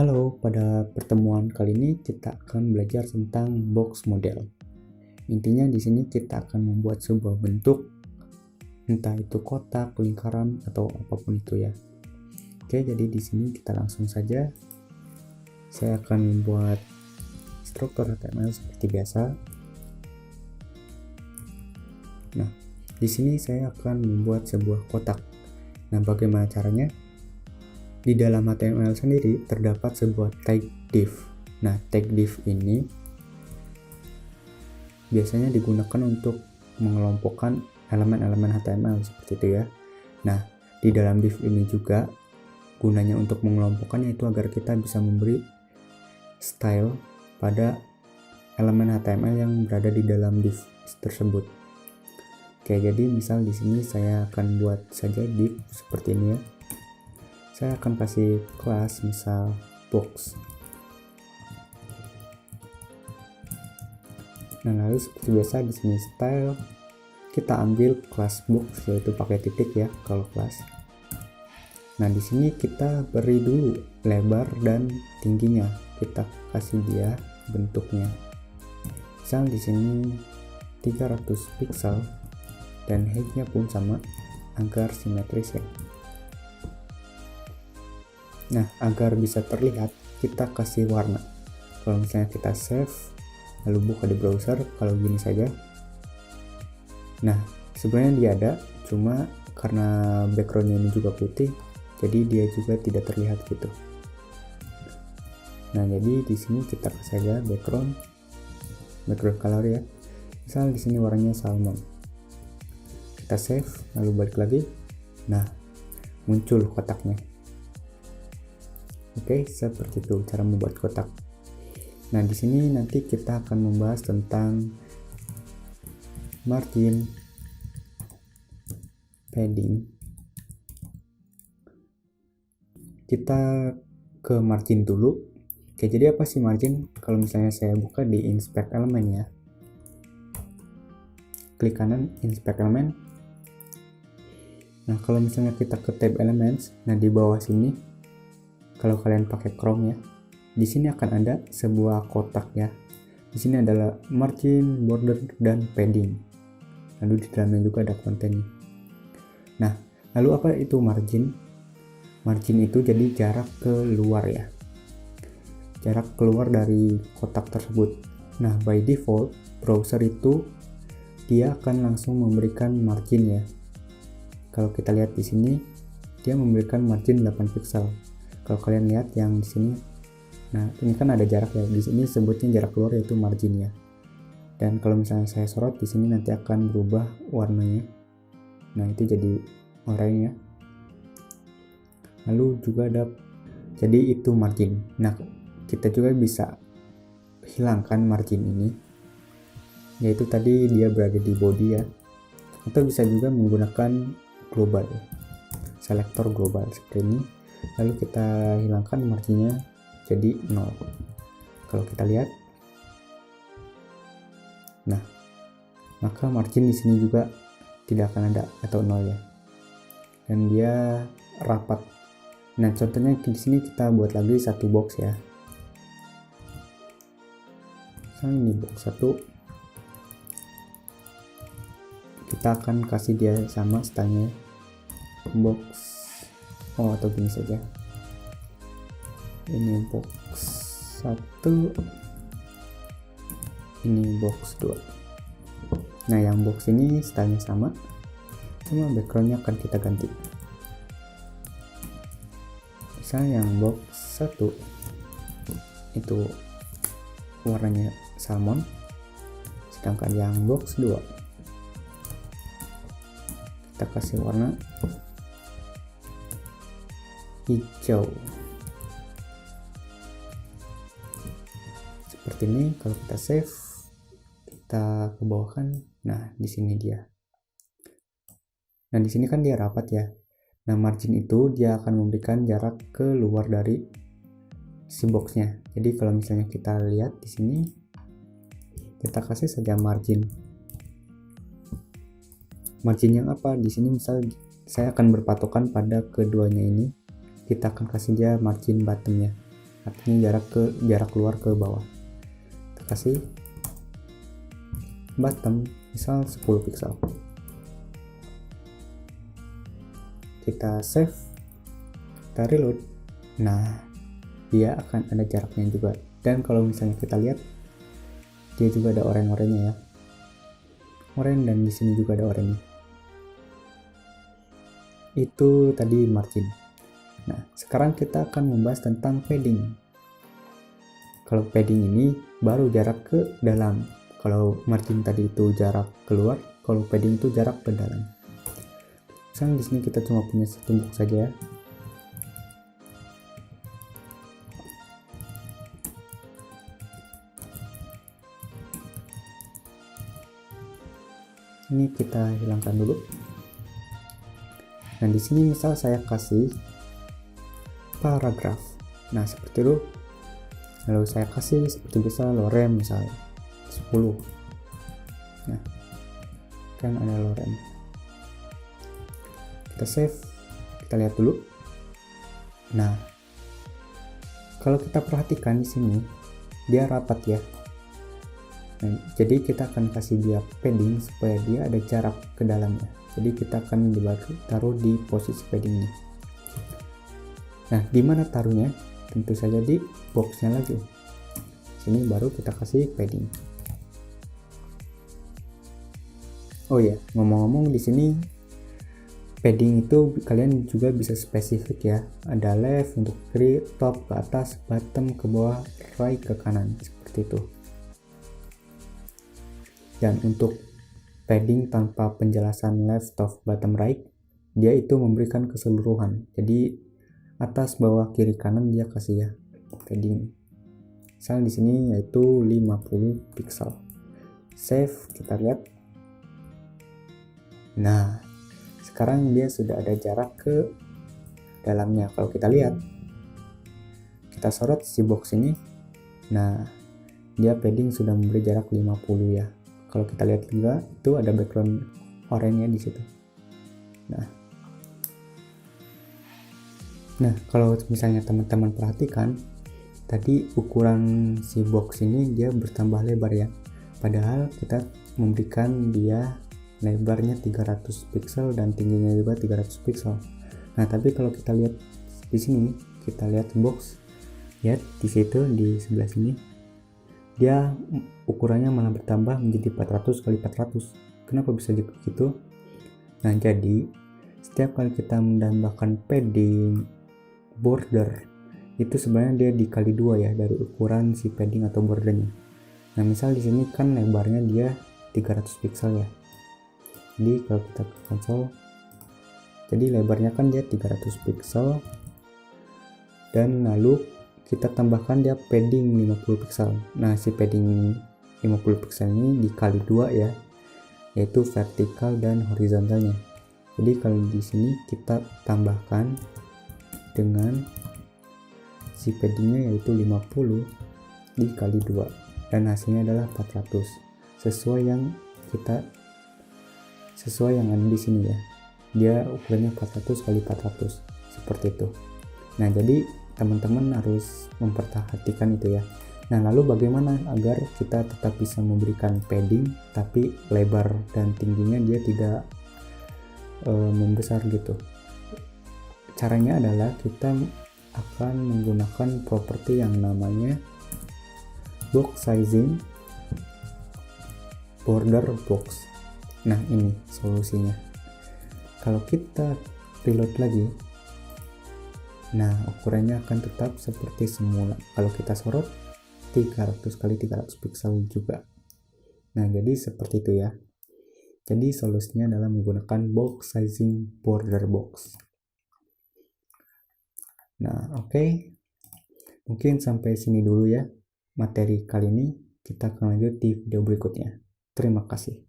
Halo, pada pertemuan kali ini kita akan belajar tentang box model. Intinya di sini kita akan membuat sebuah bentuk, entah itu kotak, lingkaran, atau apapun itu ya. Oke, jadi di sini kita langsung saja. Saya akan membuat struktur HTML seperti biasa. Nah, di sini saya akan membuat sebuah kotak. Nah, bagaimana caranya? Di dalam HTML sendiri terdapat sebuah tag div. Nah, tag div ini biasanya digunakan untuk mengelompokkan elemen-elemen HTML seperti itu ya. Nah, di dalam div ini juga gunanya untuk mengelompokkannya itu agar kita bisa memberi style pada elemen HTML yang berada di dalam div tersebut. Oke, jadi misal di sini saya akan buat saja div seperti ini ya. Saya akan kasih kelas misal box. Nah, lalu seperti biasa di sini style kita ambil kelas box, yaitu pakai titik ya kalau kelas. Nah, di sini kita beri dulu lebar dan tingginya. Kita kasih dia bentuknya. Misal di sini 300 pixel dan height-nya pun sama agar simetris ya. Nah, agar bisa terlihat, kita kasih warna. Kalau misalnya kita save, lalu buka di browser, kalau gini saja. Nah, sebenarnya dia ada, cuma karena backgroundnya ini juga putih, jadi dia juga tidak terlihat gitu. Nah, jadi di sini kita kasih saja background color ya. Misal di sini warnanya salmon. Kita save, lalu balik lagi. Nah, muncul kotaknya. Oke, seperti itu cara membuat kotak. Nah, di sini nanti kita akan membahas tentang margin, padding. Kita ke margin dulu. Oke, jadi apa sih margin? Kalau misalnya saya buka di inspect element ya. Klik kanan inspect element. Nah, kalau misalnya kita ke tab elements, nah di bawah sini kalau kalian pakai Chrome ya, di sini akan ada sebuah kotak ya. Di sini adalah margin, border, dan padding. Lalu di dalamnya juga ada kontennya. Nah, lalu apa itu margin? Margin itu jadi jarak keluar ya. Jarak keluar dari kotak tersebut. Nah, by default, browser itu dia akan langsung memberikan margin ya. Kalau kita lihat di sini, dia memberikan margin 8 pixel. Kalau kalian lihat yang di sini, nah ini kan ada jarak ya. Di sini sebutnya jarak keluar yaitu marginnya. Dan kalau misalnya saya sorot di sini nanti akan berubah warnanya. Nah, itu jadi oranye. Lalu juga ada, jadi itu margin. Nah, kita juga bisa hilangkan margin ini, yaitu tadi dia berada di body ya. Atau bisa juga menggunakan global, selektor global seperti ini. Lalu kita hilangkan marginnya jadi 0. Kalau kita lihat, nah, maka margin di sini juga tidak akan ada atau 0 ya. Dan dia rapat. Nah, contohnya di sini kita buat lagi satu box ya. Misalnya ini box 1. Kita akan kasih dia sama stylenya box atau gini saja. Ini box 1, ini box 2. Nah, yang box ini stylenya sama, cuma backgroundnya akan kita ganti. Misalnya yang box 1 itu warnanya salmon, sedangkan yang box 2 kita kasih warna hijau. Seperti ini. Kalau kita save, kita ke bawah kan, nah di sini dia. Nah, di sini kan dia rapat ya. Nah, margin itu dia akan memberikan jarak keluar dari si boxnya. Jadi kalau misalnya kita lihat di sini, kita kasih saja margin. Margin yang apa? Di sini misal saya akan berpatokan pada keduanya ini. Kita akan kasih dia margin bottomnya. artinya jarak keluar ke bawah. Kita kasih bottom misal 10 pixel. Kita save, kita reload. Nah, dia akan ada jaraknya juga. Dan kalau misalnya kita lihat, dia juga ada oranye-oranye ya. Oranye, dan di sini juga ada oranye. Itu tadi margin. Nah, sekarang kita akan membahas tentang padding. Kalau padding ini baru jarak ke dalam. Kalau margin tadi itu jarak keluar, kalau padding itu jarak ke dalam. Misalnya di sini kita cuma punya satu box saja ya. Ini kita hilangkan dulu. Nah, di sini misal saya kasih paragraf. Nah, seperti itu. Lalu saya kasih seperti biasa lorem misalnya 10. Nah, kan ada lorem. Kita save, kita lihat dulu. Nah, kalau kita perhatikan di sini dia rapat ya. Nah, jadi kita akan kasih dia padding supaya dia ada jarak ke dalamnya. Jadi kita akan taruh di posisi padding ini. Nah, di mana taruhnya? Tentu saja di boxnya lagi. Sini baru kita kasih padding. Oh ya, ngomong-ngomong di sini padding itu kalian juga bisa spesifik ya. Ada left untuk kiri, top ke atas, bottom ke bawah, right ke kanan, seperti itu. Dan untuk padding tanpa penjelasan left, top, bottom, right, dia itu memberikan keseluruhan. Jadi atas, bawah, kiri, kanan dia kasih ya padding. Misal di sini yaitu 50 pixel. Save, kita lihat. Nah, sekarang dia sudah ada jarak ke dalamnya. Kalau kita lihat, kita sorot si box ini. Nah, dia padding sudah memberi jarak 50 ya. Kalau kita lihat juga itu ada background oranye di situ. Nah, kalau misalnya teman-teman perhatikan tadi ukuran si box ini dia bertambah lebar ya. Padahal kita memberikan dia lebarnya 300 pixel dan tingginya juga 300 pixel. Nah, tapi kalau kita lihat di sini, kita lihat box, lihat di situ di sebelah sini dia ukurannya malah bertambah menjadi 400 kali 400. Kenapa bisa begitu? Nah, jadi setiap kali kita menambahkan padding border itu sebenarnya dia dikali 2 ya dari ukuran si padding atau bordernya. Nah, misal di sini kan lebarnya dia 300 pixel ya. Jadi kalau kita ke konsol, jadi lebarnya kan dia 300 pixel, dan lalu kita tambahkan dia padding 50 pixel. Nah, si padding 50 pixel ini dikali 2 ya, yaitu vertikal dan horizontalnya. Jadi kalau di sini kita tambahkan dengan si paddingnya yaitu 50 dikali 2, dan hasilnya adalah 400 sesuai yang ada di sini ya. Dia ukurannya 400 kali 400 seperti itu. Nah, jadi teman-teman harus memperhatikan itu ya. Nah, lalu bagaimana agar kita tetap bisa memberikan padding tapi lebar dan tingginya dia tidak membesar gitu. Caranya adalah kita akan menggunakan properti yang namanya box sizing border box. Nah, ini solusinya. Kalau kita reload lagi, nah ukurannya akan tetap seperti semula. Kalau kita sorot 300 kali 300 pixel juga. Nah, jadi seperti itu ya. Jadi solusinya adalah menggunakan box sizing border box. Nah, oke. Mungkin sampai sini dulu ya materi kali ini. Kita akan lanjut di video berikutnya. Terima kasih.